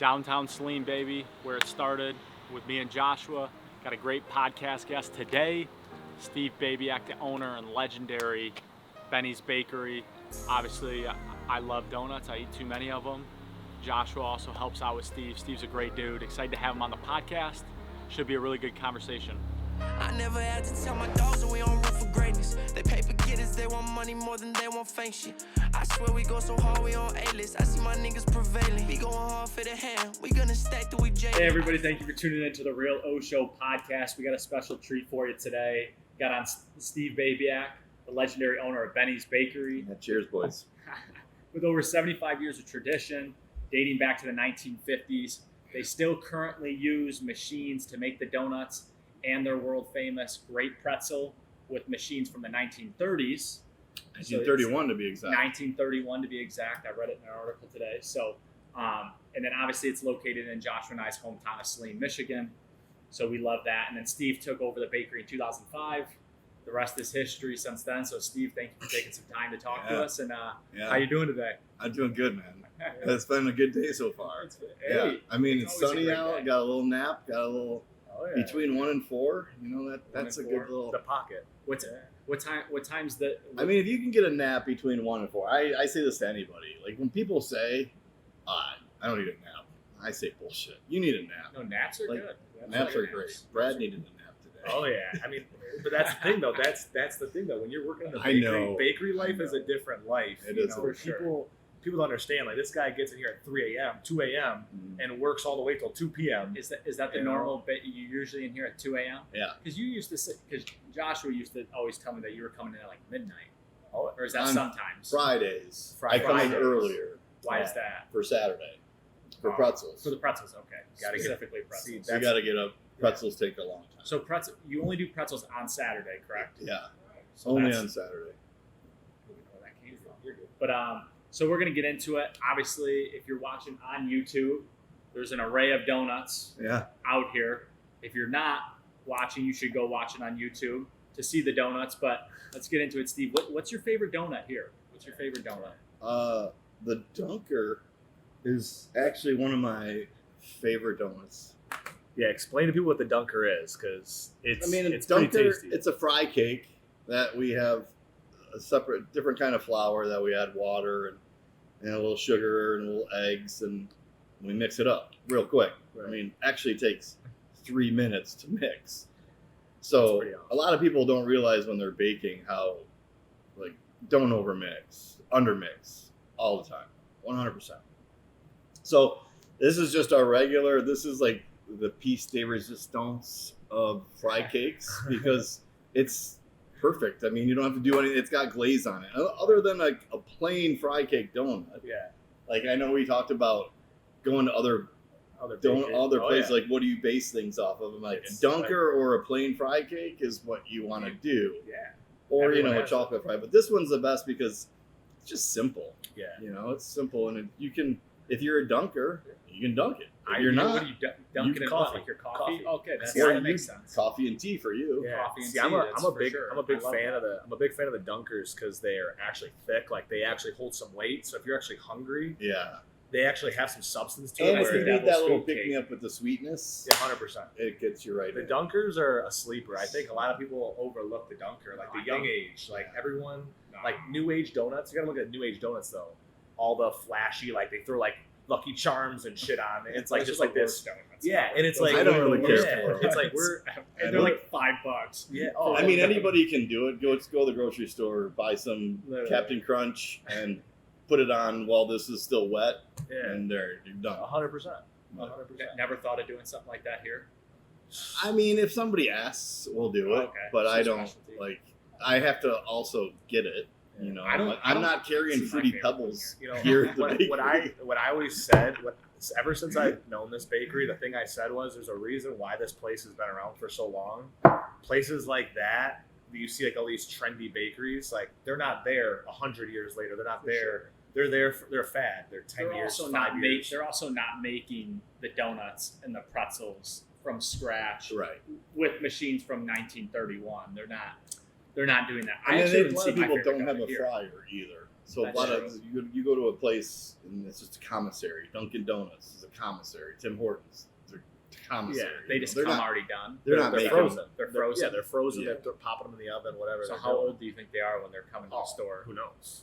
Downtown Saline, baby, where it started with me and Joshua. Got a great podcast guest today, Steve Babiak, the owner and legendary Benny's Bakery. Obviously, I love donuts. I eat too many of them. Joshua also helps out with Steve. Steve's a great dude. Excited to have him on the podcast. Should be a really good conversation. I never had to tell my dogs that we on road for greatness. They paper getters, they want money more than they want fame shit. I swear we go so hard, we on A-list. I see my niggas prevailing. We going hard for the hand. We gonna stack till we jaded. Hey everybody, thank you for tuning in to the Real O Show podcast. We got a special treat for you today. Got on Steve Babiak, the legendary owner of Benny's Bakery. Yeah, cheers, boys. With over 75 years of tradition, dating back to the 1950s, they still currently use machines to make the donuts and their world famous great pretzel with machines from the 1930s. 1931 to be exact. 1931 to be exact. I read it in an article today. So, and then obviously it's located in Joshua and I's hometown of Saline, Michigan. So we love that. And then Steve took over the bakery in 2005. The rest is history since then. So Steve, thank you for taking some time to talk to us. And how you doing today? I'm doing good, man. It's been a good day so far. Hey, I mean, it's sunny always a great out. day. Got a little nap. Got a little between 1 and 4. You know that's a good little. The pocket. What time's the? I mean, if you can get a nap between 1 and 4, I say this to anybody. Like when people say, "I don't need a nap," I say bullshit. You need a nap. No, naps are good. Naps are great. Brad needed a nap today. Oh yeah, I mean, but that's the thing though. That's the thing though. When you're working in the I know. bakery life is a different life. It you is know, for sure. People don't understand. Like this guy gets in here at 3 a.m., 2 a.m., and works all the way till 2 p.m. Is that the normal bit? You're usually in here at 2 a.m.? Yeah. Because you used to say, because Joshua used to always tell me that you were coming in at like midnight. Oh, Or is that On sometimes? Fridays. I Fridays. come in earlier Why is that? for Saturday for pretzels. For the pretzels, okay. Gotta get- Specifically pretzels. You got to get up. Pretzels take a long time. So you only do pretzels on Saturday, correct? Yeah. So Only that's- on Saturday. where that came from. You're good. But so we're gonna get into it. Obviously, if you're watching on YouTube, there's an array of donuts Yeah. out here. If you're not watching, you should go watch it on YouTube to see the donuts. But let's get into it, Steve. What's your favorite donut here? What's your favorite donut? The Dunker is actually one of my favorite donuts. yeah. Explain to people what the Dunker is, because it's It's pretty Dunker. tasty. It's a fry cake that we have a separate, different kind of flour that we add water and a little sugar and a little eggs, and we mix it up real quick. Right. I mean, actually takes 3 minutes to mix. That's So pretty awesome. a lot of people don't realize when they're baking how, like, don't overmix, undermix all the time, 100%. So this is just our regular. This is like the piece de resistance of fry cakes because it's perfect. I mean, you don't have to do anything. It's got glaze on it, other than like a plain fry cake donut. yeah. Like I know we talked about going to other Other places. yeah. Like, what do you base things off of? I'm like, It's a Dunker or a plain fry cake is what you want to do, Yeah. or Everyone a has chocolate fry. But this one's the best because it's just simple. Yeah. It's simple, and you can. If you're a dunker, you can dunk it. If you're What not, do you dunk it in? coffee. Like your coffee? Coffee. Okay, See, that makes sense. coffee and tea for you. Yeah. Coffee and See, tea, I'm a that's big for sure. I'm a big I love fan that. of the Dunkers because they are actually thick. Like they actually hold some weight. So if you're actually hungry, Yeah. they actually have some substance to And it. if you where- need that little scoop pick me cake. up with the sweetness, Yeah, 100%. it gets you right The in. Dunkers are a sleeper. I think a lot of people overlook the Dunker, like the young age, like everyone, like new age donuts. You gotta look at new age donuts though. All the flashy, like they throw like Lucky Charms and shit on it. It's like Those just are like the this. worst donuts. Yeah, and it's Those like I don't really care yeah, for them. it's like we're And they're like $5. yeah. Oh, I mean, anybody can do it. Go to the grocery store, buy some Literally. Captain Crunch, and put it on while this is still wet, yeah, and you're done. 100%. Never thought of doing something like that here. I mean, if somebody asks, we'll do it. Okay. But It's I a don't specialty. like. I have to also get it. I don't- I'm not carrying see my fruity favorite pebbles You know, here at the bakery. what I always said, ever since I've known this bakery, the thing I said was, there's a reason why this place has been around for so long. Places like that you see, like all these trendy bakeries, like they're not there 100 years later. They're not there. They're there. They're a fad. They're 10 They're years, also 5 not years. they're also not making the donuts and the pretzels from scratch Right. with machines from 1931. They're not doing that. And then actually a didn't lot see of my people favorite don't have donut a here. fryer either. So a That's lot true. of you go to a place and it's just a commissary. Dunkin' Donuts is a commissary. Tim Hortons, they're a commissary. They just they're come not, already done. They're not They're making frozen. They're frozen. Yeah, they're frozen. Yeah. They're popping them in the oven, whatever. So they're how doing. old do you think they are when they're coming to the store? Who knows?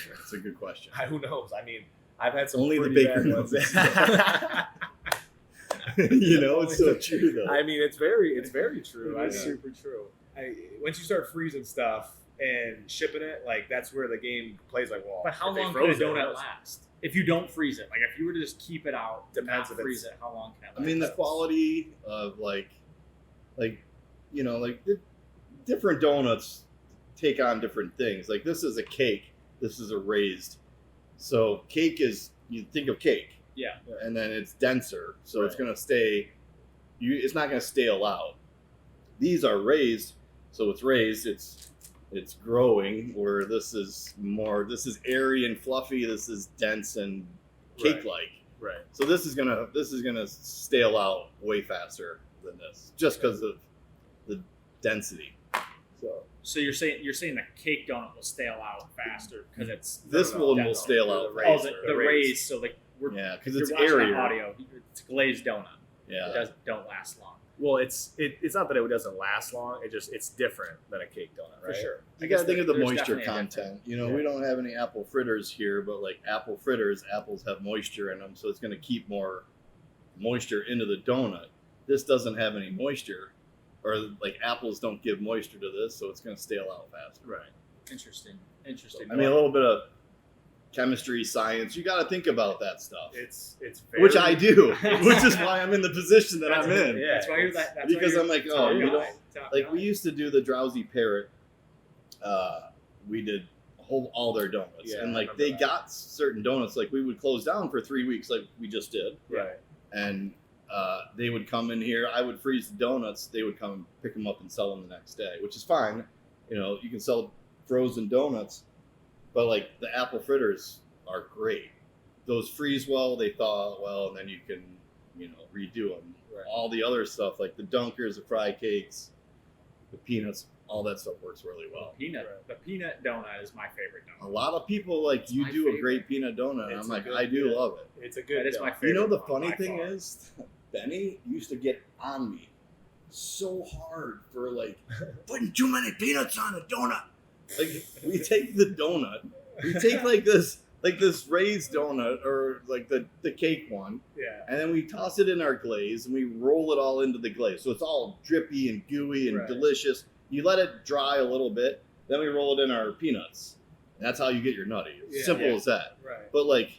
That's a good question. Who knows? I mean, I've had some Only the pretty baker bad knows. ones. It's so true though. I mean, it's very true. Yeah. It's super true. Once you start freezing stuff and shipping it, like that's where the game plays. Like, well, But how if they long could a froze it, donut last? If you don't freeze it, like if you were to just keep it out, Depends not if freeze it's- it, how long can it I last? mean, the quality of the different donuts take on different things. Like this is a cake. This is a raised. So cake is, you think of cake. Yeah. And then it's denser, so it's Right. going to stay. It's not going to stale out. These are raised, so it's raised. It's growing. Where this is more. This is airy and fluffy. This is dense and cake-like. right. So this is gonna stale out way faster than this, just because of the density. So you're saying the cake donut will stale out faster because it's This one will dense. stale out Oh, faster. the raised. So like Yeah, because if it's you're watching airier. the audio. It's a glazed donut. Yeah. It don't last long. Well, it's not that it doesn't last long. It's different than a cake donut, right? For sure. You gotta think of the there's moisture definitely a content. You know, Yeah. we don't have any apple fritters here, but like apple fritters, apples have moisture in them, so it's gonna keep more moisture into the donut. This doesn't have any moisture, or like apples don't give moisture to this, so it's gonna stale out faster. Right. Interesting. I mean, a little bit of chemistry, science. You got to think about that stuff, It's which I do, which is why I'm in the position that I'm in. Yeah, That's why you're that. That's because why I'm like, top oh, you guy, don't top like. guy. We used to do the Drowsy Parrot. We did all their donuts, Yeah, and I like remember they that. got certain donuts. Like we would close down for 3 weeks, like we just did, right. and they would come in here. I would freeze the donuts. They would come and pick them up and sell them the next day, which is fine. You know, you can sell frozen donuts, but like the apple fritters are great. Those freeze well, they thaw well, and then you can, redo them. Right. All the other stuff, like the dunkers, the fry cakes, the peanuts, all that stuff works really well. The peanut donut is my favorite A donut. lot of people like, It's you my do a favorite. great peanut donut. And It's I'm a like, good- I do yeah. love it. It's a good. That is my donut. favorite. You know, the one funny by thing far. is, Benny used to get on me so hard for like putting too many peanuts on a donut. Like we take the donut, we take like this raised donut or like the cake one, Yeah. and then we toss it in our glaze and we roll it all into the glaze, so it's all drippy and gooey and Right. delicious. You let it dry a little bit, then we roll it in our peanuts. And that's how you get your nutty. Yeah. Simple Yeah. as that. Right. But like,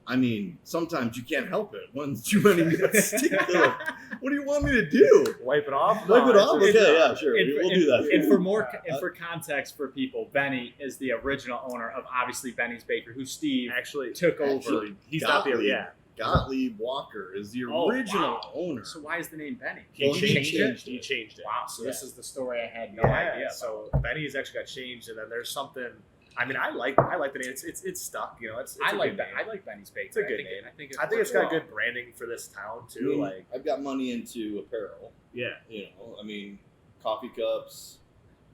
I mean, sometimes you can't help it when too many nuts stick to it. What do you want me to do? Wipe it off. Wipe it off? it's- Okay, yeah, sure. And We'll for, do that. And for more, and for context for people, Benny is the original owner of obviously Benny's Bakery, who Steve Actually, took over. Actually, he's not the Gottlieb. yeah. Gottlieb Walker is the Oh, original wow. owner. So why is the name Benny? He Well, he changed changed it. He changed it. Wow. So this Yeah. is the story I had no Yeah, idea. So Benny's actually got changed, and then there's something. I mean, I like the name. It's stuck. You know, it's I a like good that. name. I like Benny's Bakery. It's a good name. I think it's got good branding for this town I too. mean, Like, I've got money into apparel. yeah, I mean, coffee cups,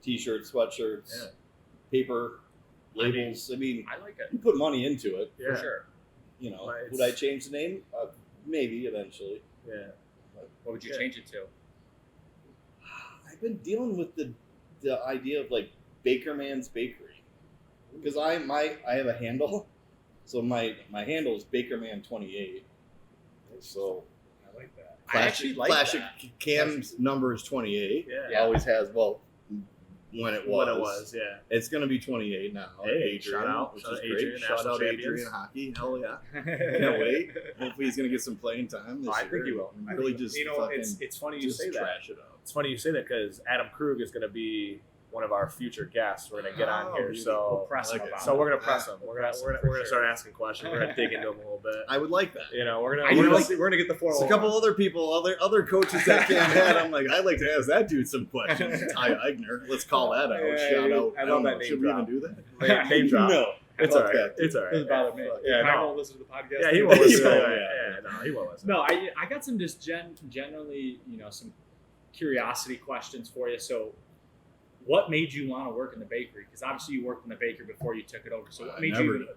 t-shirts, sweatshirts, Yeah. paper, labels. I mean, I like it you put money into it. yeah, for sure. But it's- Would I change the name? Maybe eventually. yeah. What would you Yeah. change it to? I've been dealing with the idea of like Bakerman's Bakery, because I have a handle, so my handle is Bakerman28. So I like that. I actually like classic that. Cam's number is 28. Yeah. Always has. Well, when it was. What it was, yeah. It's gonna be 28 now. Hey, Adrian, shout out. which Shout is out great. Adrian, Shout national out champions. Adrian hockey. Hell yeah. Can't wait. Hopefully he's gonna get some playing time this I year. think he will. And I really think- just it's funny you just say that. trash it up. It's funny you say that because Adam Krug is going to be one of our future guests. We're going to get on Oh, here, really? so We'll press him like it. about so it. we're going to press him. We'll We're press him going for to sure. start asking questions. We're going to dig into him a little bit. I would like that. You know, we're You gonna know, we're gonna get the There's 401. a couple other people, other coaches that Cam had. I'm like, I'd like to ask that dude some questions. Ty Eigner. Let's call that out. Yeah, Shout out. I love don't that know, name should we even drop. do that? Name drop. No. It's Fuck all right. that. It's all right. Doesn't bother me. Yeah, I no. won't listen to the podcast. Yeah, he won't listen. won't, Yeah, no, he won't listen. No, I got some just generally, some curiosity questions for you. So what made you want to work in the bakery? Because obviously you worked in the bakery before you took it over. So what made never you? did.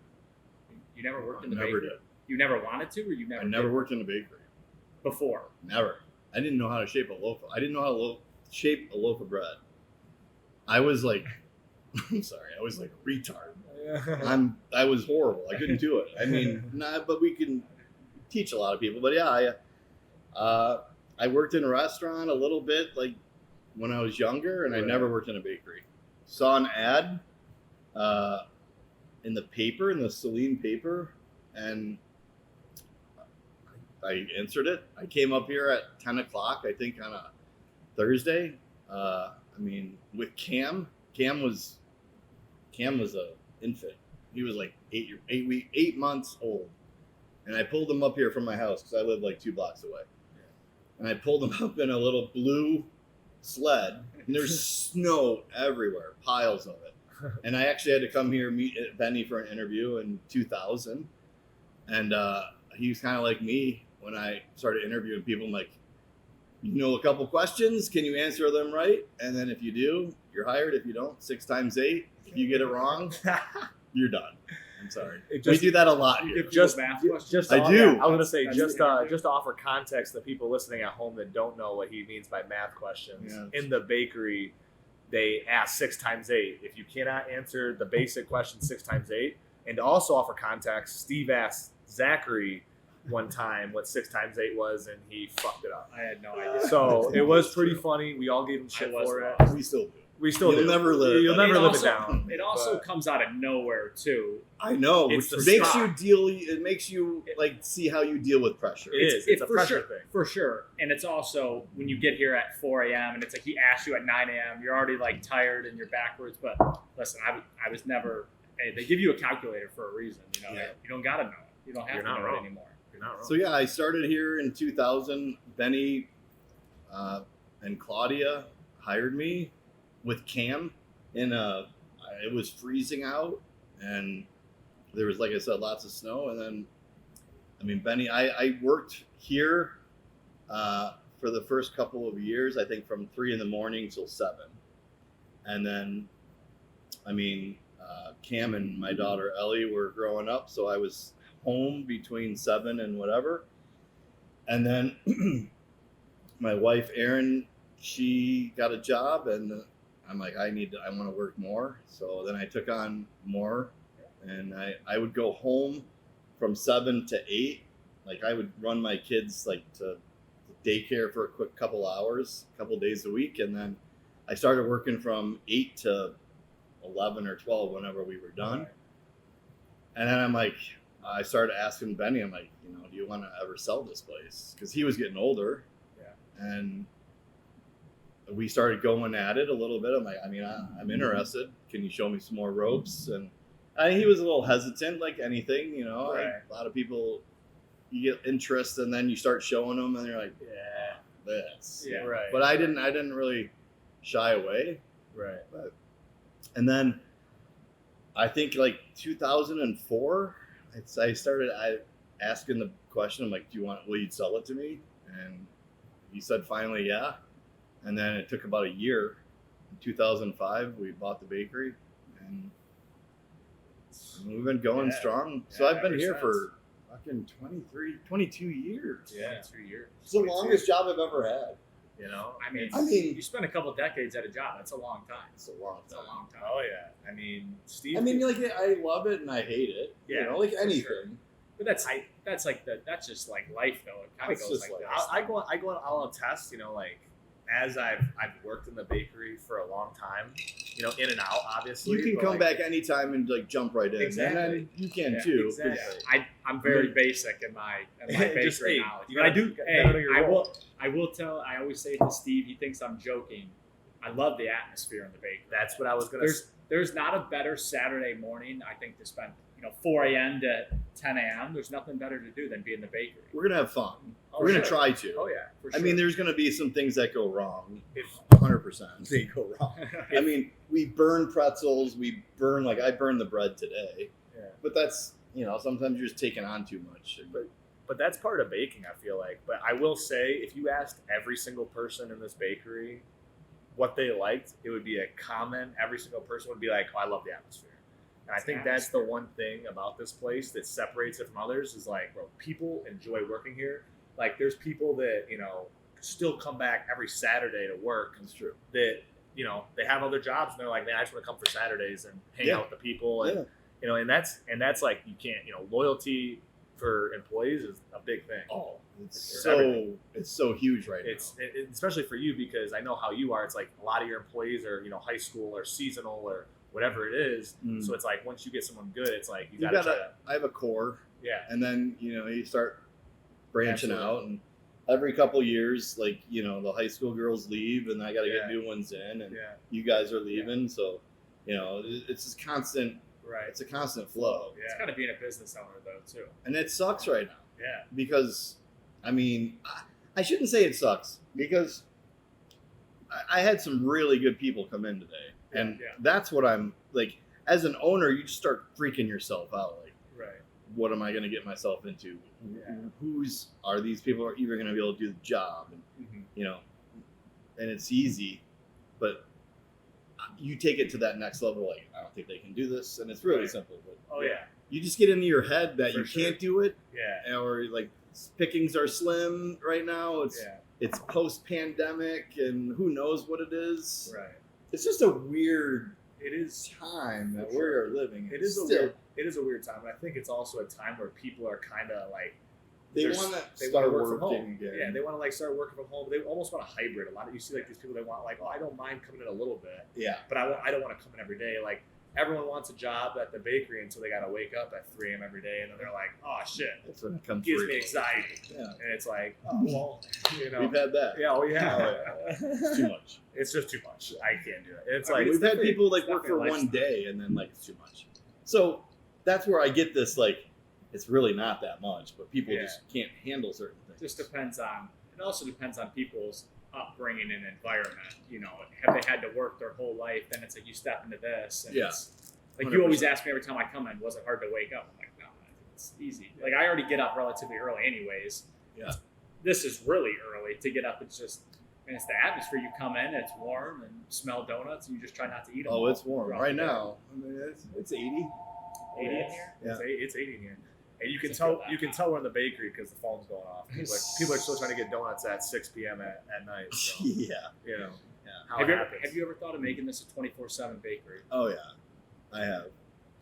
You never worked in the Never bakery. did. You never wanted to, or you never? I never did? worked in a bakery. Before. Never. I didn't know how to shape a loaf. I didn't know how to shape a loaf of bread. I was like, I'm sorry, I was like a retard. I was horrible. I couldn't do it. I mean, but we can teach a lot of people. But yeah, I worked in a restaurant a little bit, like when I was younger, and I never worked in a bakery. Saw an ad in the paper, in the Celine paper, and I answered it. I came up here at 10 o'clock, I think, on a Thursday. I mean, with Cam was a infant. He was like 8 months old, and I pulled him up here from my house because I lived like 2 blocks away. And I pulled him up in a little blue sled, and there's snow everywhere, piles of it. And I actually had to come here meet Benny for an interview in 2000, and he was kind of like me when I started interviewing people. I'm like, you know, a couple questions, can you answer them right? And then if you do, you're hired. If you don't, 6 times 8. If you get it wrong, you're done. I'm sorry. We do that a lot here. Just math questions. I do. I was gonna say That's just the to offer context to people listening at home that don't know what he means by math questions. Yeah. In the bakery, they ask 6 times 8. If you cannot answer the basic question 6 times 8, and to also offer context, Steve asked Zachary one time what 6 times 8 was, and he fucked it up. I had no idea. So it was pretty funny. We all gave him shit for it. We still do. We still You'll do. never live. You'll never It live also- it down. It also But- comes out of nowhere too. I know, It's which the makes stock. it makes you like see how you deal with pressure. It is. It's a for pressure sure, thing. for sure. And it's also when you get here at 4 a.m. and it's like he asked you at 9 a.m. You're already like tired and you're backwards. But listen, I was never. Hey, they give you a calculator for a reason. You know, Yeah. you don't gotta know it. You don't have You're to not know wrong. it anymore. You're not wrong. So yeah, I started here in 2000. Benny and Claudia hired me with Cam it was freezing out, and there was, like I said, lots of snow. And then, I mean, Benny, I worked here for the first couple of years, I think from 3 a.m. till 7. And then, I mean, Cam and my daughter Ellie were growing up, so I was home between 7 and whatever. And then my wife Erin, she got a job, and I'm like, I want to work more. So then I took on more, and I would go home from 7 to 8. Like I would run my kids like to daycare for a quick couple hours, a couple days a week. And then I started working from 8 to 11 or 12 whenever we were done. And then I'm like, I started asking Benny, I'm like, you know, do you want to ever sell this place? Because he was getting older. Yeah. And we started going at it a little bit. I'm like, I mean, I'm interested. Can you show me some more ropes? And he was a little hesitant, like anything, you know. Right. A lot of people, you get interest, and then you start showing them, and they're like, yeah, this. Yeah. Right. But I didn't really shy away. Right. And then I think like 2004, I started asking the question. I'm like, will you sell it to me? And he said finally, yeah. And then it took about a year. In 2005, we bought the bakery, and we've been going strong. So I've been here for fucking 22 years. Yeah. 2 years. It's the longest job I've ever had. You know? I mean, you spent a couple decades at a job. That's a long time. It's a long It's a time. long time. Oh yeah. I mean, Steve. I mean, like, I love it and I hate it. Yeah, You know, like for anything. sure. But that's just like life though. It kind of It's goes just like like- that. I'll attest, you know, like as I've worked in the bakery for a long time, you know, in and out, obviously. You can but, come like, back anytime and like jump right in. Exactly. And then you can Yeah, too. exactly. I'm very basic in my bakery Just, hey, knowledge. you But I gotta- do. you gotta Hey, know your role. I always say it to Steve. He thinks I'm joking. I love the atmosphere in the bakery. That's what I was gonna. There's not a better Saturday morning, I think, to spend 4 a.m. to 10 a.m. There's nothing better to do than be in the bakery. We're gonna have fun. Oh, We're gonna sure. try to. Oh yeah. For I sure. mean, there's gonna be some things that go wrong. If 100%. they go wrong. I mean, we burn pretzels. I burned the bread today. Yeah. But that's, sometimes you're just taking on too much. But that's part of baking, I feel like. But I will say, if you asked every single person in this bakery what they liked, it would be a comment. Every single person would be like, "Oh, I love the atmosphere." And I think that's the one thing about this place that separates it from others is like, bro, people enjoy working here. Like, there's people that, you know, still come back every Saturday to work. That's true. That, you know, they have other jobs and they're like, man, I just want to come for Saturdays and hang out with the people. And, you know, and that's like, you can't, you know, loyalty for employees is a big thing. Oh, it's For so huge right now. Especially for you, because I know how you are. It's like a lot of your employees are, you know, high school or seasonal or whatever it is. So it's like once you get someone good, it's like you gotta try to. I have a core. Yeah. And then, you know, you start branching out, and every couple years, like, you know, the high school girls leave and I got to get new ones in, and you guys are leaving. So, you know, it's just constant. Right. It's a constant flow. Yeah. It's kind of being a business owner though too. And it sucks right now. Yeah. Because, I mean, I shouldn't say it sucks, because I had some really good people come in today. And that's what I'm like, as an owner, you just start freaking yourself out. Like, what am I going to get myself into? Are these people are even going to be able to do the job? And, you know, and it's easy, but you take it to that next level. Like, I don't think they can do this. And it's really simple. But you just get into your head that you can't do it. Yeah. Or like pickings are slim right now. It's post-pandemic and who knows what it is. Right. It's just a weird time that we're living in. It is a weird time, and I think it's also a time where people are kind of like they want to start work from home again. Yeah, they want to like start working from home. They almost want a hybrid. A lot of you see like these people, they want like, oh, I don't mind coming in a little bit. Yeah. But I don't want to come in every day. Like, everyone wants a job at the bakery until they got to wake up at 3 a.m. every day, and then they're like, oh shit, that's when it comes. Gives me anxiety. Yeah. And it's like, oh well, you know, we've had that. Yeah, we have. It's too much. It's just too much. I can't do it. It's like we've had people like work for one day and then like it's too much. So that's where I get this, like, it's really not that much, but people just can't handle certain things. Just depends on. It also depends on people's upbringing and environment. You know, have they had to work their whole life? Then it's like you step into this. And it's like 100%. You always ask me every time I come in, was it hard to wake up? I'm like, no, it's easy. Like, I already get up relatively early, anyways. Yeah. This is really early to get up. It's just. And it's the atmosphere. You come in, it's warm, and smell donuts, and you just try not to eat them. Oh, it's warm right now. I mean, it's 80. 80 in here. Yeah. It's 80 in here, and you can tell we're in the bakery because the phone's going off. People are still trying to get donuts at 6 p.m. at night. So, you know. Yeah. Have you ever thought of making this a 24/7 bakery? Oh yeah, I have.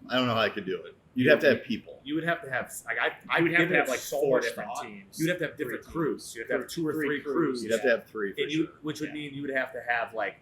I don't know how I could do it. You'd have to have people. You would have to have like I would have to have like 4 different teams. You'd have to have different crews. You'd have to have 2 or 3 crews. You'd have to have 3 for sure. Which would mean you would have to have like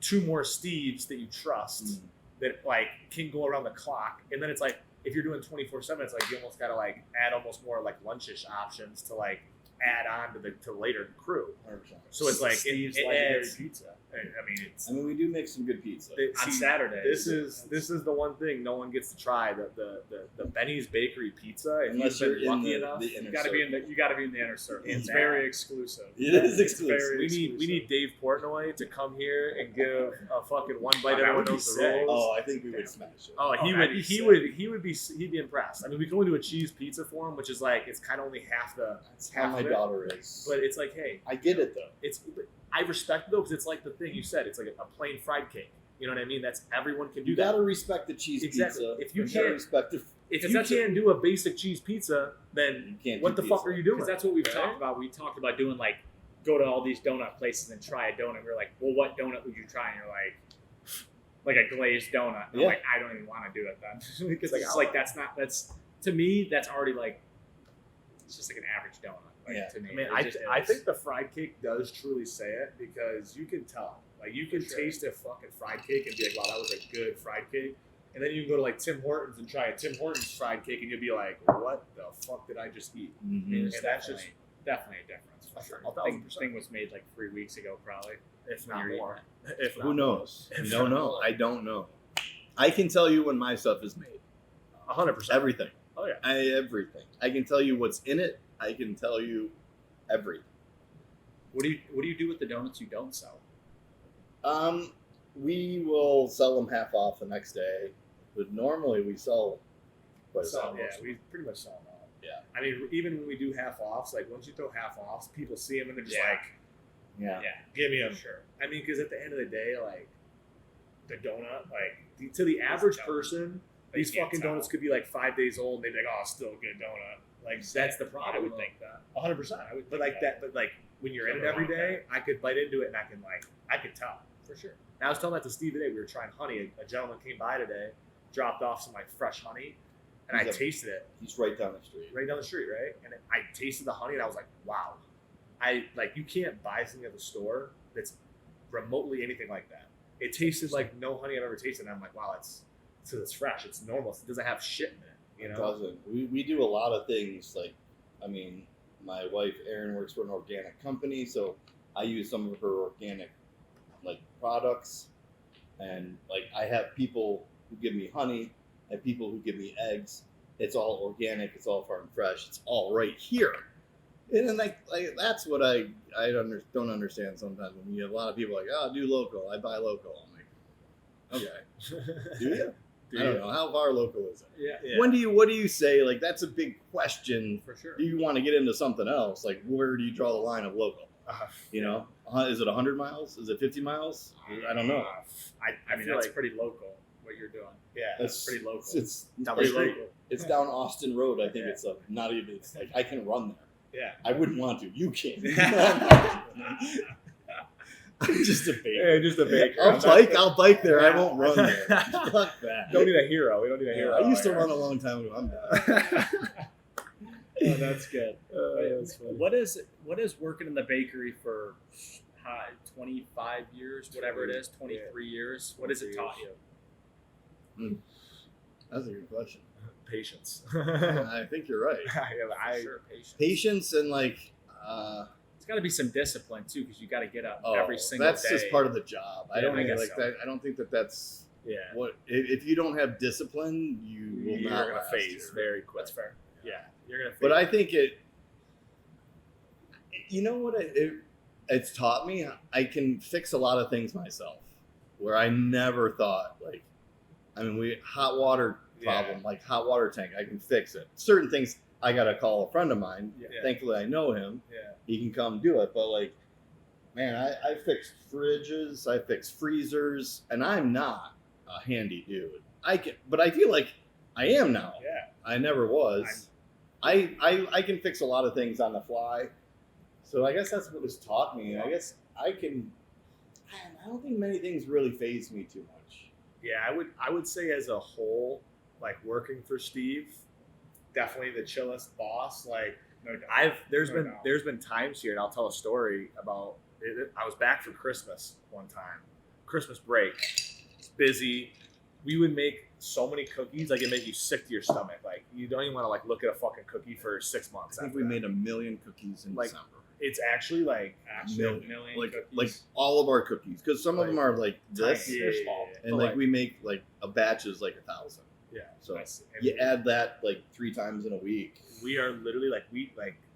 2 more Steves that you trust that like can go around the clock. And then it's like if you're doing 24/7, it's like you almost gotta like add almost more like lunchish options to like add on to the later crew. 100%. So it's like Steve's it legendary adds pizza. I mean, we do make some good pizza on Saturdays. This is the one thing no one gets to try the Benny's Bakery pizza. If unless you've you're been lucky enough, you got to be in the inner circle. It's very exclusive. It is exclusive. We need Dave Portnoy to come here and give a fucking one bite. Everyone knows the rules. Oh, I think we would smash it. Oh, he'd be impressed. I mean, we can only do a cheese pizza for him, which is like it's kind of only half the. That's how my daughter is. But it's like, hey, I get it though. I respect it though, because it's like the thing you said. It's like a plain fried cake. You know what I mean? That's everyone can do. You gotta respect the cheese pizza. If you can't respect it, if you can't do a basic cheese pizza, then what the fuck are you doing? Because that's what we've talked about. We talked about doing like go to all these donut places and try a donut. We're like, well, what donut would you try? And you're like a glazed donut. And I'm like, I don't even want to do it then, because it's like that's to me that's already like it's just like an average donut. Like, to me, I mean, I think the fried cake does truly say it because you can tell. Like, you can taste a fucking fried cake and be like, wow, that was a good fried cake. And then you can go to, like, Tim Hortons and try a Tim Hortons fried cake and you'll be like, what the fuck did I just eat? Mm-hmm. And that's just definitely a difference. For sure. The thing was made, like, 3 weeks ago, probably. If not more. Who knows? No, I don't know. I can tell you when my stuff is made. 100%. Everything. Oh, yeah. Everything. I can tell you what's in it. I can tell you everything. What do you do with the donuts you don't sell? We will sell them half off the next day, but normally we sell. We pretty much sell them all. Yeah. I mean, even when we do half offs, like once you throw half offs, people see them and they're just like, Yeah. Give me a sure. I mean, because at the end of the day, like the donut, like to the average person, these fucking donuts could be like 5 days old, and they'd be like, "Oh, still a good donut." Like that's the problem. I would think that. 100%. I would, but like that. But like when you're in it every day, I could bite into it, and I could tell for sure. And I was telling that to Steve today. We were trying honey. A gentleman came by today, dropped off some like fresh honey, and I tasted it. He's right down the street. Right down the street, right? And I tasted the honey, and I was like, "Wow." You can't buy something at the store that's remotely anything like that. It tasted like no honey I've ever tasted. And I'm like, wow, it's fresh. It's normal. It doesn't have shit in it. You know? It doesn't. We do a lot of things. Like, I mean, my wife Erin works for an organic company, so I use some of her organic like products. And like, I have people who give me honey, I have people who give me eggs. It's all organic. It's all farm fresh. It's all right here. And then like that's what I don't understand sometimes when you have a lot of people like, oh, do local. I buy local. I'm like, okay, do you? I don't know. How far local is it? Yeah. What do you say? Like, that's a big question. For sure. Do you want to get into something else? Like, where do you draw the line of local? You know, is it 100 miles? Is it 50 miles? I don't know. I mean, that's pretty local. What you're doing. Yeah, that's pretty local. It's down the street. It's down Austin Road. I think it's not even. It's like I can run there. Yeah. I wouldn't want to. You can't. I'm just a baker. Yeah, just a baker. I'll bike there. I won't run there. Fuck that. Don't need a hero. We don't need a hero. I used to run a long time ago. I'm done. Oh, that's good. That's funny. What is working in the bakery for 25 years, whatever it is, 23 years? What has it taught you? That's a good question. Patience. I think you're right. Sure, Patience and like. It's got to be some discipline too, because you got to get up every single that's day. just part of the job. I don't guess like so. that. I don't think that's Yeah. what if you don't have discipline, you're You're not gonna last phase here. very quick. That's fair. Yeah, you're gonna. Phase. But I think it. You know what it's taught me? I can fix a lot of things myself, where I never thought like. I mean, hot water problem, like hot water tank, I can fix it. Certain things I gotta call a friend of mine. Yeah. Thankfully, I know him. Yeah. He can come do it. But like, man, I fixed fridges, I fixed freezers, and I'm not a handy dude. But I feel like I am now. Yeah. I never was. I can fix a lot of things on the fly. So I guess that's what it's taught me. I guess I don't think many things really faze me too much. Yeah, I would say as a whole, like working for Steve, definitely the chillest boss. Like there's been times here, and I'll tell a story about it. I was back for Christmas one time, Christmas break. It's busy. We would make so many cookies, like it make you sick to your stomach. Like you don't even want to like look at a fucking cookie for 6 months. I think we made 1 million cookies in December. It's actually like million like cookies. like all of our cookies, because some of them are like this, they're small, and like we make like a batch is like 1,000. Yeah. So Nice. you add that like 3 times in a week. We are literally like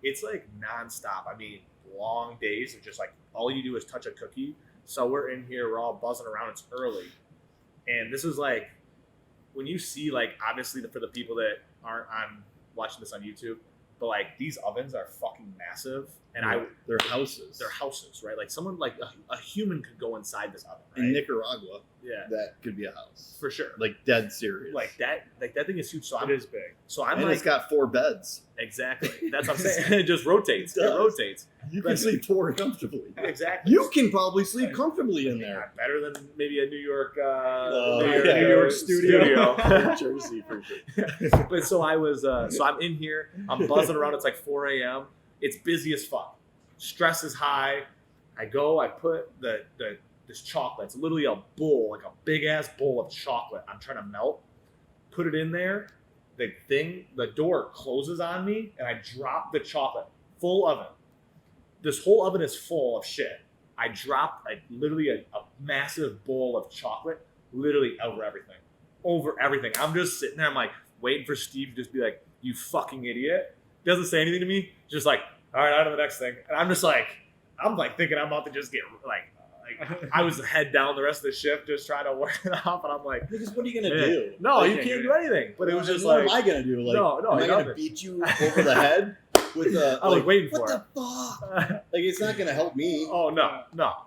it's like nonstop. I mean, long days of just like all you do is touch a cookie. So we're in here, we're all buzzing around. It's early, and this is like when you see like obviously for the people that aren't on watching this on YouTube, but like these ovens are fucking massive, and they're houses. they're houses, right? Like someone like a human could go inside this oven, right? In Nicaragua. Yeah, That could be a house. for sure. Like dead serious. Like that thing is huge. So It is big. So I'm and like it's got 4 beds. exactly. That's what I'm saying. It just rotates. It It does. rotates. You can sleep 4 comfortably. Exactly. You can probably sleep comfortably in there. Better than maybe a New York, yeah. New York studio. Jersey for sure. But so I was, so I'm in here. I'm buzzing around. It's like 4 a.m. It's busy as fuck. Stress is high. I go. I put this chocolate. It's literally a bowl, like a big ass bowl of chocolate. I'm trying to melt. Put it in there. The door closes on me, and I drop the chocolate. Full oven. This whole oven is full of shit. I dropped literally a massive bowl of chocolate, literally over everything. I'm just sitting there. I'm like waiting for Steve to just be like, "You fucking idiot." Doesn't say anything to me. Just like, all right, on to the next thing. And I'm like thinking I'm about to just get like I was head down the rest of the shift, just trying to work it off. And I'm like, Because what are you gonna do? no, Like, you can't do anything. But it was just what like, am I gonna do? Like, no, am I gonna nothing. beat you over the head? with the. I was waiting what for it. What the fuck? Like it's not gonna help me. Oh no.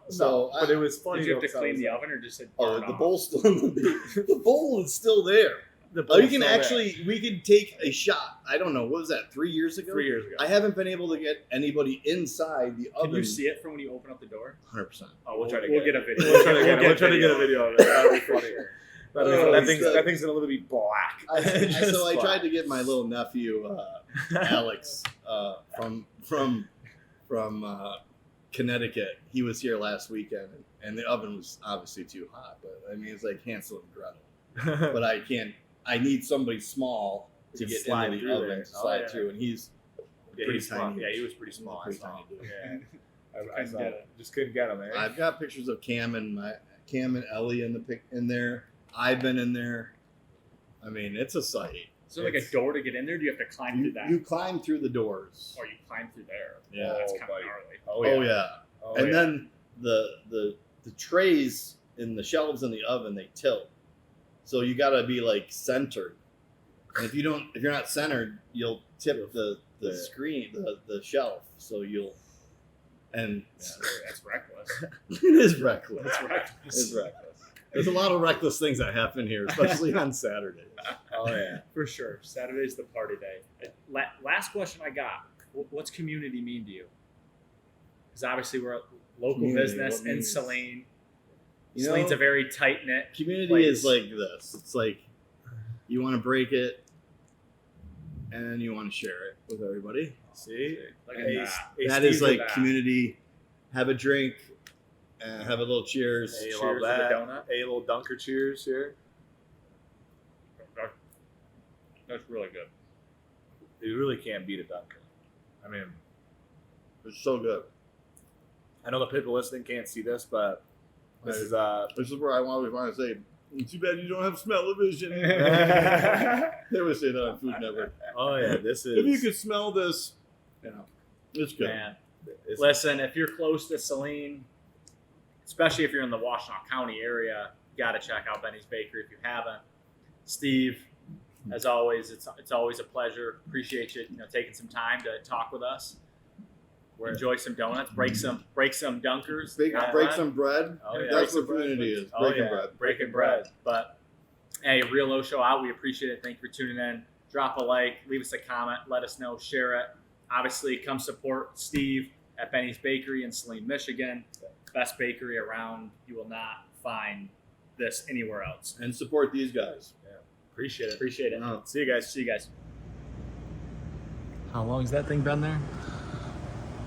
So but it was funny. Did you have to though, clean because the oven or just said Oh, burn the off? bowl's still in the bowl is still there. The Oh, you bowl's can still actually we could take a shot. I don't know what was that 3 years there. ago. 3 years ago. I haven't been able to get anybody inside the oven. Can you see it from when you open up the door? 100%. Oh, We'll try to we'll get get a video. We'll try to get a video of it. That'll be funny. Oh, That thing's gonna literally be black. So I tried to get my little nephew Alex from Connecticut. He was here last weekend, and the oven was obviously too hot. But I mean, it's like Hansel and Gretel. But I can't. I need somebody small to get slide into the through oven there. to slide Oh, yeah. through, and he's pretty tiny. small. Yeah, he was pretty small. Pretty I saw tiny him. dude. Yeah, I saw it. Just couldn't get him. I've got pictures of Cam and Ellie in there. I've been in there. I mean, it's a sight. Is there like a door to get in there? Do you have to climb through that? You climb through the doors. Or you climb through there? Yeah. Oh, that's Oh, kind of buddy. gnarly. Oh yeah. Oh, And yeah. then the trays in the shelves in the oven, they tilt. So you got to be like centered. And if you're not centered, you'll tip the screen, the shelf. So you'll and That's reckless. it is reckless. That's reckless. It's reckless. There's a lot of reckless things that happen here, especially on Saturdays. Oh yeah. For sure. Saturday's the party day. Last question I got. What's community mean to you? Because obviously we're a local Community, business what in means- Saline. You Saline's know, a very tight-knit community place. is like this. It's like you want to break it, and you want to share it with everybody. See, Look at Hey, that. hey, That Steve is like that. community. Have a drink, and have a little cheers. Hey, Cheers love with a that. donut. Hey, little dunker cheers here. That's really good. You really can't beat a dunker. I mean, It's so good. I know the people listening can't see this, but this is This is where I always want to say. Too bad you don't have smell-o-vision. They would say that on Food Network. oh yeah, this is. If you could smell this, it's good. Man. it's- Listen, if you're close to Saline, especially if you're in the Washtenaw County area, you got to check out Benny's Bakery if you haven't. Steve, as always, it's always a pleasure. Appreciate you, taking some time to talk with us. Enjoy some donuts, break some dunkers. Break some bread. Oh, yeah. That's Break what community is. Oh, Breaking yeah. bread. Breaking bread. But hey, Real Low Show out. We appreciate it. Thank you for tuning in. Drop a like, leave us a comment, let us know, share it. Obviously, come support Steve at Benny's Bakery in Saline, Michigan. Best bakery around. You will not find this anywhere else. And support these guys. Appreciate it. Appreciate it. Oh. See you guys. See you guys. How long has that thing been there?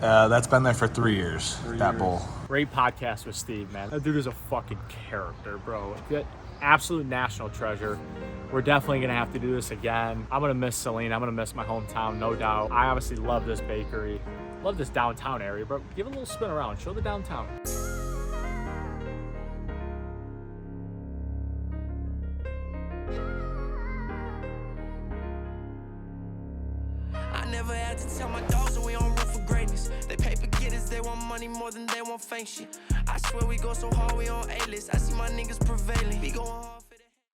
That's been there for 3 years, that bowl. Great podcast with Steve, man. That dude is a fucking character, bro. That absolute national treasure. We're definitely gonna have to do this again. I'm gonna miss Saline. I'm gonna miss my hometown, no doubt. I obviously love this bakery. Love this downtown area, but give it a little spin around. Show the downtown. I never had to tell my dogs that we on room for greatness. They paper getters, they want money more than they want fame shit. I swear we go so hard, we on A-list. I see my niggas prevailing. We going hard.